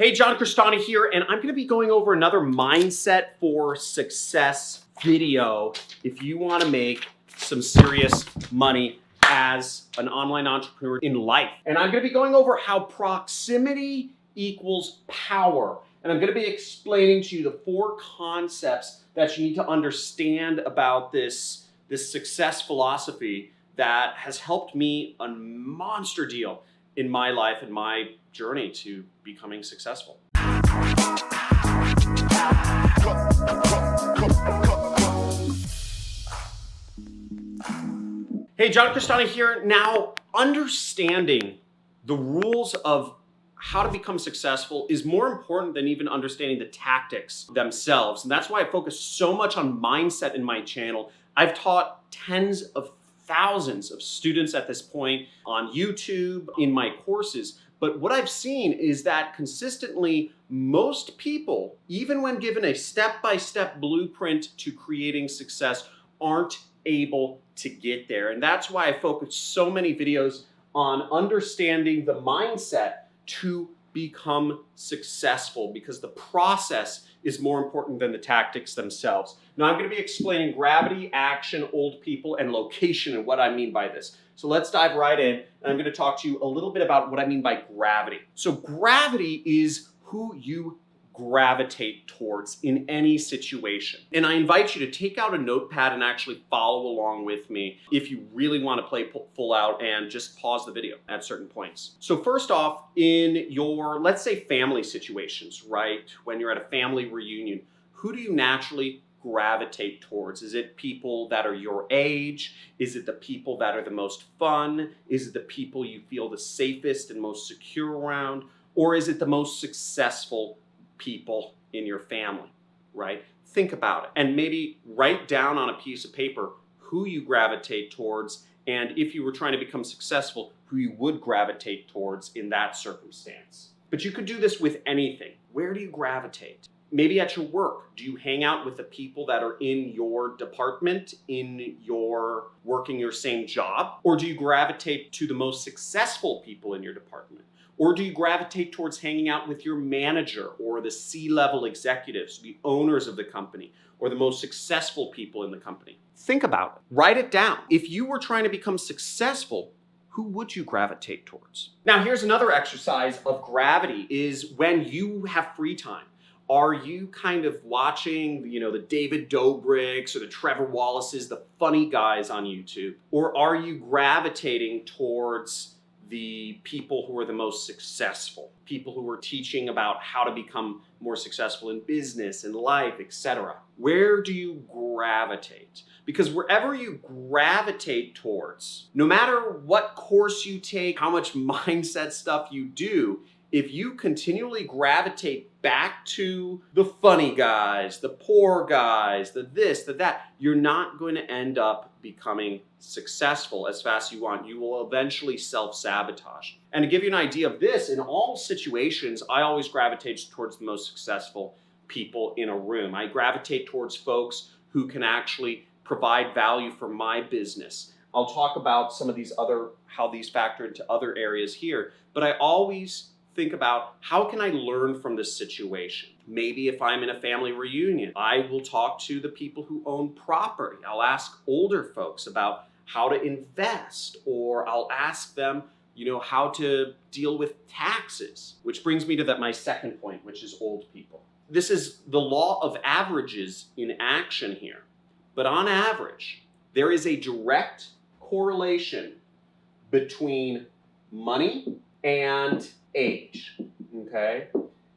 Hey, John Cristani here, and I'm going to be going over another Mindset for Success video if you want to make some serious money as an online entrepreneur in life. And I'm going to be going over how proximity equals power. And I'm going to be explaining to you the 4 concepts that you need to understand about this success philosophy that has helped me a monster deal in my life and my journey to becoming successful. Hey, John Cristani here. Now, understanding the rules of how to become successful is more important than even understanding the tactics themselves. And that's why I focus so much on mindset in my channel. I've taught tens of thousands of students at this point on YouTube, in my courses. But what I've seen is that consistently, most people, even when given a step-by-step blueprint to creating success, aren't able to get there. And that's why I focus so many videos on understanding the mindset to become successful, because the process is more important than the tactics themselves. Now, I'm going to be explaining gravity, action, old people, and location and what I mean by this. So let's dive right in, and I'm going to talk to you a little bit about what I mean by gravity. So gravity is who you gravitate towards in any situation. And I invite you to take out a notepad and actually follow along with me if you really want to play full out, and just pause the video at certain points. So first off, in your, let's say, family situations, right? When you're at a family reunion, who do you naturally gravitate towards? Is it people that are your age? Is it the people that are the most fun? Is it the people you feel the safest and most secure around? Or is it the most successful people in your family, right? Think about it, and maybe write down on a piece of paper who you gravitate towards, and if you were trying to become successful, who you would gravitate towards in that circumstance. But you could do this with anything. Where do you gravitate? Maybe at your work, do you hang out with the people that are in your department, in your working your same job? Or do you gravitate to the most successful people in your department? Or do you gravitate towards hanging out with your manager or the C-level executives, the owners of the company, or the most successful people in the company? Think about it. Write it down. If you were trying to become successful, who would you gravitate towards? Now, here's another exercise of gravity, is when you have free time. Are you kind of watching, the David Dobrik's or the Trevor Wallace's, the funny guys on YouTube? Or are you gravitating towards the people who are the most successful, people who are teaching about how to become more successful in business and life, etc.? Where do you gravitate? Because wherever you gravitate towards, no matter what course you take, how much mindset stuff you do, if you continually gravitate back to the funny guys, the poor guys, the this, the that, you're not going to end up becoming successful as fast as you want. You will eventually self-sabotage. And to give you an idea of this, in all situations, I always gravitate towards the most successful people in a room. I gravitate towards folks who can actually provide value for my business. I'll talk about some of these how these factor into other areas here, but I always think about, how can I learn from this situation? Maybe if I'm in a family reunion, I will talk to the people who own property. I'll ask older folks about how to invest, or I'll ask them, how to deal with taxes, which brings me to my second point, which is old people. This is the law of averages in action here. But on average, there is a direct correlation between money and age, okay?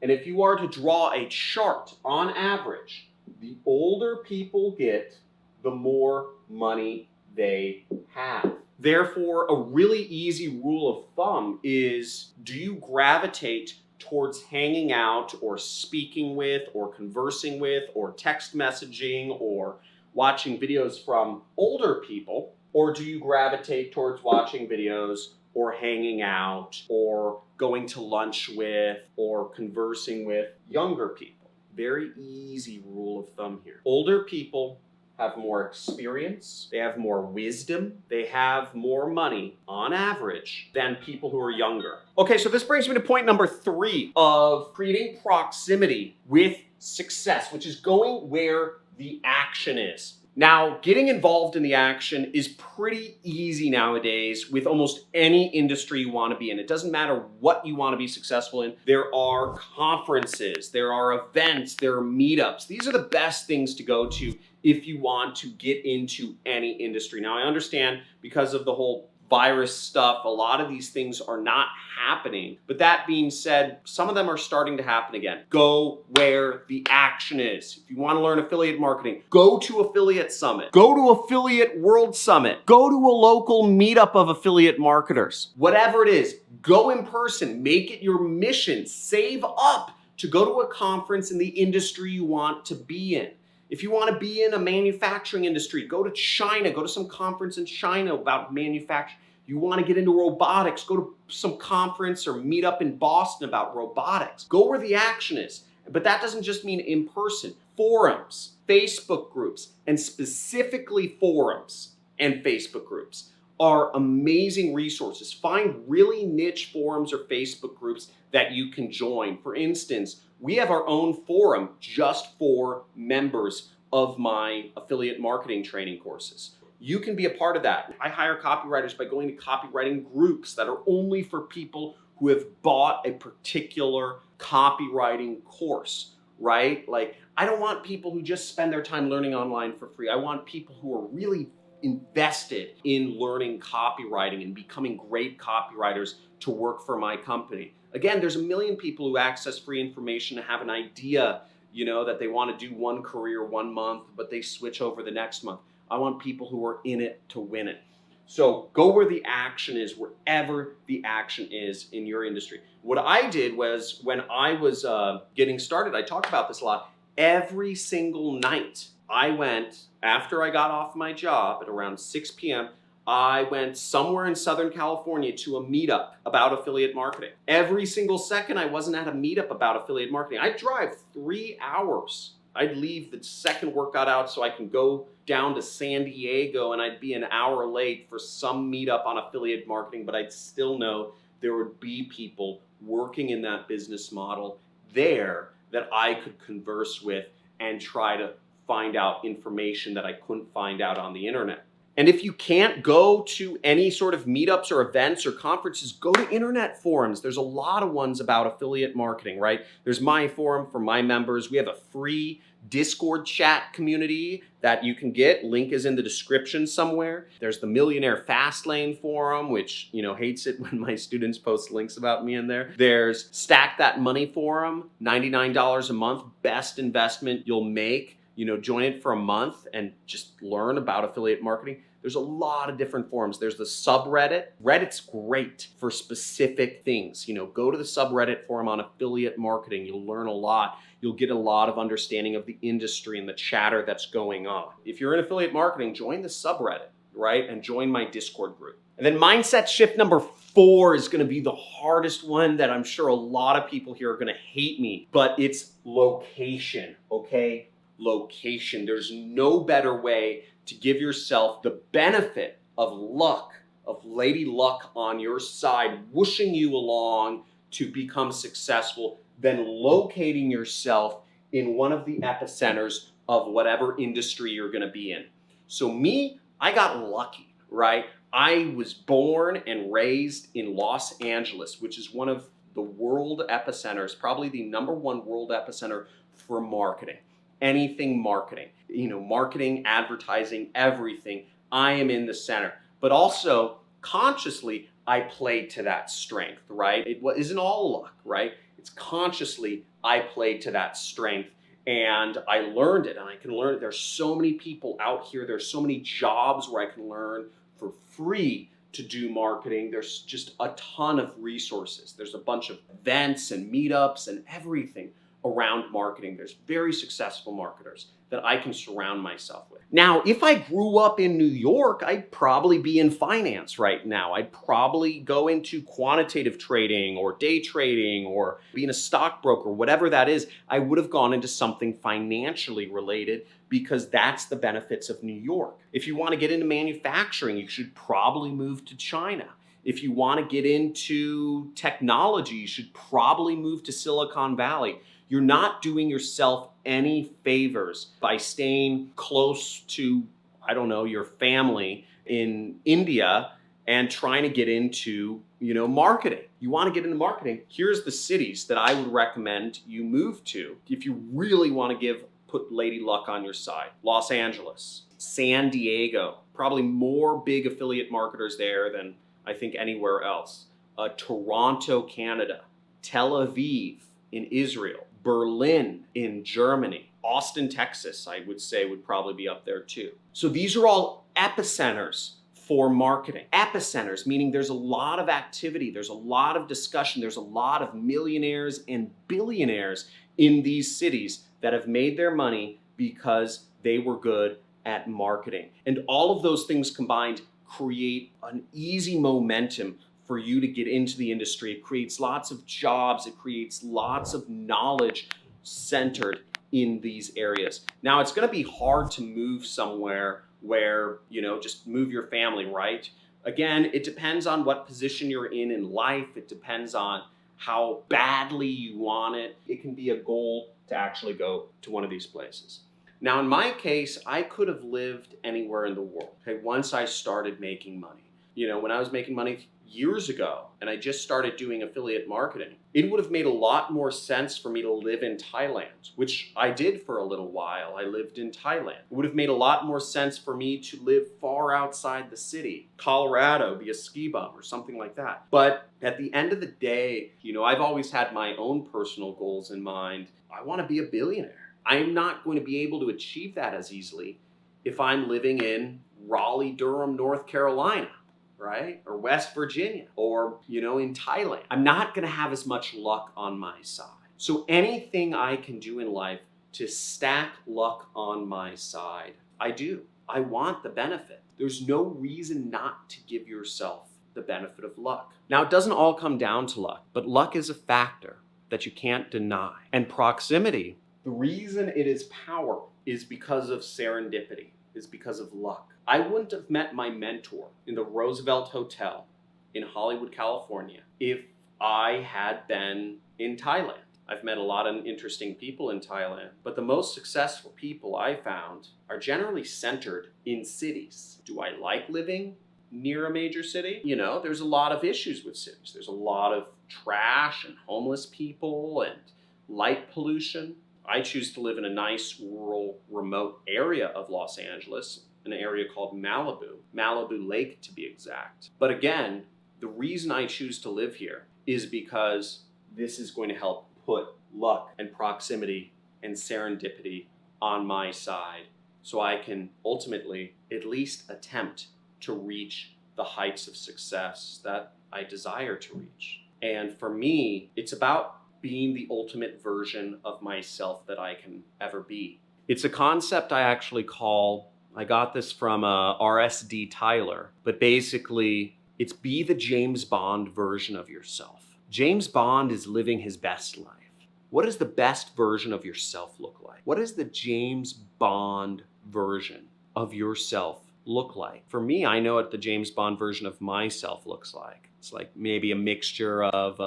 And if you are to draw a chart, on average, the older people get, the more money they have. Therefore, a really easy rule of thumb is, do you gravitate towards hanging out or speaking with or conversing with or text messaging or watching videos from older people, or do you gravitate towards watching videos or hanging out or going to lunch with or conversing with younger people? Very easy rule of thumb here. Older people have more experience, they have more wisdom, they have more money on average than people who are younger. Okay, so this brings me to point number 3 of creating proximity with success, which is going where the action is. Now, getting involved in the action is pretty easy nowadays with almost any industry you want to be in. It doesn't matter what you want to be successful in. There are conferences, there are events, there are meetups. These are the best things to go to if you want to get into any industry. Now, I understand because of the whole virus stuff, a lot of these things are not happening. But that being said, some of them are starting to happen again. Go where the action is. If you want to learn affiliate marketing, go to Affiliate Summit. Go to Affiliate World Summit. Go to a local meetup of affiliate marketers. Whatever it is, go in person. Make it your mission. Save up to go to a conference in the industry you want to be in. If you want to be in a manufacturing industry, go to China, go to some conference in China about manufacturing. You want to get into robotics, go to some conference or meet up in Boston about robotics. Go where the action is. But that doesn't just mean in person. Forums, Facebook groups, and specifically forums and Facebook groups are amazing resources. Find really niche forums or Facebook groups that you can join. For instance, we have our own forum just for members of my affiliate marketing training courses. You can be a part of that. I hire copywriters by going to copywriting groups that are only for people who have bought a particular copywriting course, right? Like, I don't want people who just spend their time learning online for free. I want people who are really invested in learning copywriting and becoming great copywriters to work for my company. Again, there's a million people who access free information and have an idea, that they want to do one career 1 month, but they switch over the next month. I want people who are in it to win it. So go where the action is, wherever the action is in your industry. What I did was, when I was getting started, I talked about this a lot, every single night I went, after I got off my job at around 6 p.m., I went somewhere in Southern California to a meetup about affiliate marketing. Every single second I wasn't at a meetup about affiliate marketing. I'd drive 3 hours. I'd leave the second work got out so I can go down to San Diego, and I'd be an hour late for some meetup on affiliate marketing, but I'd still know there would be people working in that business model there that I could converse with and try to find out information that I couldn't find out on the internet. And if you can't go to any sort of meetups or events or conferences, go to internet forums. There's a lot of ones about affiliate marketing, right? There's my forum for my members. We have a free Discord chat community that you can get. Link is in the description somewhere. There's the Millionaire Fastlane forum, which, hates it when my students post links about me in there. There's Stack That Money forum, $99 a month, best investment you'll make. Join it for a month and just learn about affiliate marketing. There's a lot of different forums. There's the subreddit. Reddit's great for specific things. Go to the subreddit forum on affiliate marketing. You'll learn a lot. You'll get a lot of understanding of the industry and the chatter that's going on. If you're in affiliate marketing, join the subreddit, right? And join my Discord group. And then mindset shift number 4 is going to be the hardest one that I'm sure a lot of people here are going to hate me, but it's location, okay? Location. There's no better way to give yourself the benefit of luck, of lady luck on your side, whooshing you along to become successful than locating yourself in one of the epicenters of whatever industry you're going to be in. So me, I got lucky, right? I was born and raised in Los Angeles, which is one of the world epicenters, probably the #1 world epicenter for marketing. Anything marketing, marketing, advertising, everything. I am in the center, but also consciously, I played to that strength, right? It isn't all luck, right? It's consciously, I played to that strength and I learned it, and I can learn it. There's so many people out here. There's so many jobs where I can learn for free to do marketing. There's just a ton of resources. There's a bunch of events and meetups and everything. around marketing. There's very successful marketers that I can surround myself with. Now, if I grew up in New York, I'd probably be in finance right now. I'd probably go into quantitative trading or day trading or being a stockbroker, whatever that is. I would have gone into something financially related because that's the benefits of New York. If you want to get into manufacturing, you should probably move to China. If you want to get into technology, you should probably move to Silicon Valley. You're not doing yourself any favors by staying close to, I don't know, your family in India and trying to get into, marketing. You want to get into marketing, here's the cities that I would recommend you move to if you really want to put Lady Luck on your side. Los Angeles, San Diego, probably more big affiliate marketers there than I think anywhere else. Toronto, Canada, Tel Aviv in Israel, Berlin in Germany, Austin, Texas, I would say would probably be up there too. So these are all epicenters for marketing. Epicenters, meaning there's a lot of activity, there's a lot of discussion, there's a lot of millionaires and billionaires in these cities that have made their money because they were good at marketing. And all of those things combined create an easy momentum for you to get into the industry. It creates lots of jobs. It creates lots of knowledge centered in these areas. Now, it's going to be hard to move somewhere where, just move your family, right? Again, it depends on what position you're in life. It depends on how badly you want it. It can be a goal to actually go to one of these places. Now, in my case, I could have lived anywhere in the world, okay, once I started making money. When I was making money years ago and I just started doing affiliate marketing, it would have made a lot more sense for me to live in Thailand, which I did for a little while. I lived in Thailand. It would have made a lot more sense for me to live far outside the city, Colorado, be a ski bum or something like that. But at the end of the day, I've always had my own personal goals in mind. I want to be a billionaire. I'm not going to be able to achieve that as easily if I'm living in Raleigh, Durham, North Carolina, right? Or West Virginia, or, in Thailand. I'm not going to have as much luck on my side. So anything I can do in life to stack luck on my side, I do. I want the benefit. There's no reason not to give yourself the benefit of luck. Now, it doesn't all come down to luck, but luck is a factor that you can't deny. And proximity, the reason it is power is because of serendipity, is because of luck. I wouldn't have met my mentor in the Roosevelt Hotel in Hollywood, California, if I had been in Thailand. I've met a lot of interesting people in Thailand, but the most successful people I found are generally centered in cities. Do I like living near a major city? There's a lot of issues with cities. There's a lot of trash and homeless people and light pollution. I choose to live in a nice rural remote area of Los Angeles, an area called Malibu Lake to be exact. But again, the reason I choose to live here is because this is going to help put luck and proximity and serendipity on my side so I can ultimately at least attempt to reach the heights of success that I desire to reach. And for me, it's about being the ultimate version of myself that I can ever be. It's a concept I actually I got this from R.S.D. Tyler, but basically it's be the James Bond version of yourself. James Bond is living his best life. What does the best version of yourself look like? What does the James Bond version of yourself look like? For me, I know what the James Bond version of myself looks like. It's like maybe a mixture of,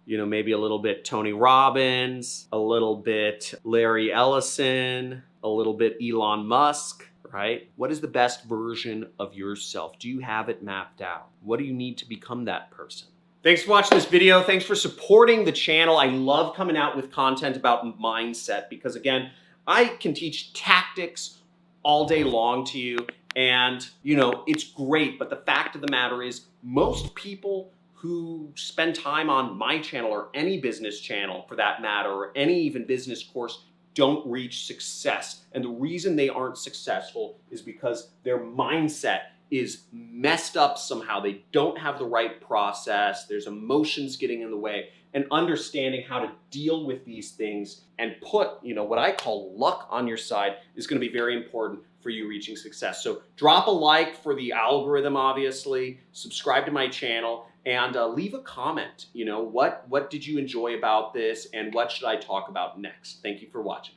maybe a little bit Tony Robbins, a little bit Larry Ellison, a little bit Elon Musk, right? What is the best version of yourself? Do you have it mapped out? What do you need to become that person? Thanks for watching this video. Thanks for supporting the channel. I love coming out with content about mindset because, again, I can teach tactics all day long to you. And, it's great. But the fact of the matter is most people who spend time on my channel or any business channel for that matter, or any even business course, don't reach success. And the reason they aren't successful is because their mindset is messed up somehow. They don't have the right process. There's emotions getting in the way, and understanding how to deal with these things and put, what I call luck on your side is going to be very important for you reaching success. So drop a like for the algorithm, obviously, subscribe to my channel, and leave a comment. What did you enjoy about this, and what should I talk about next? Thank you for watching.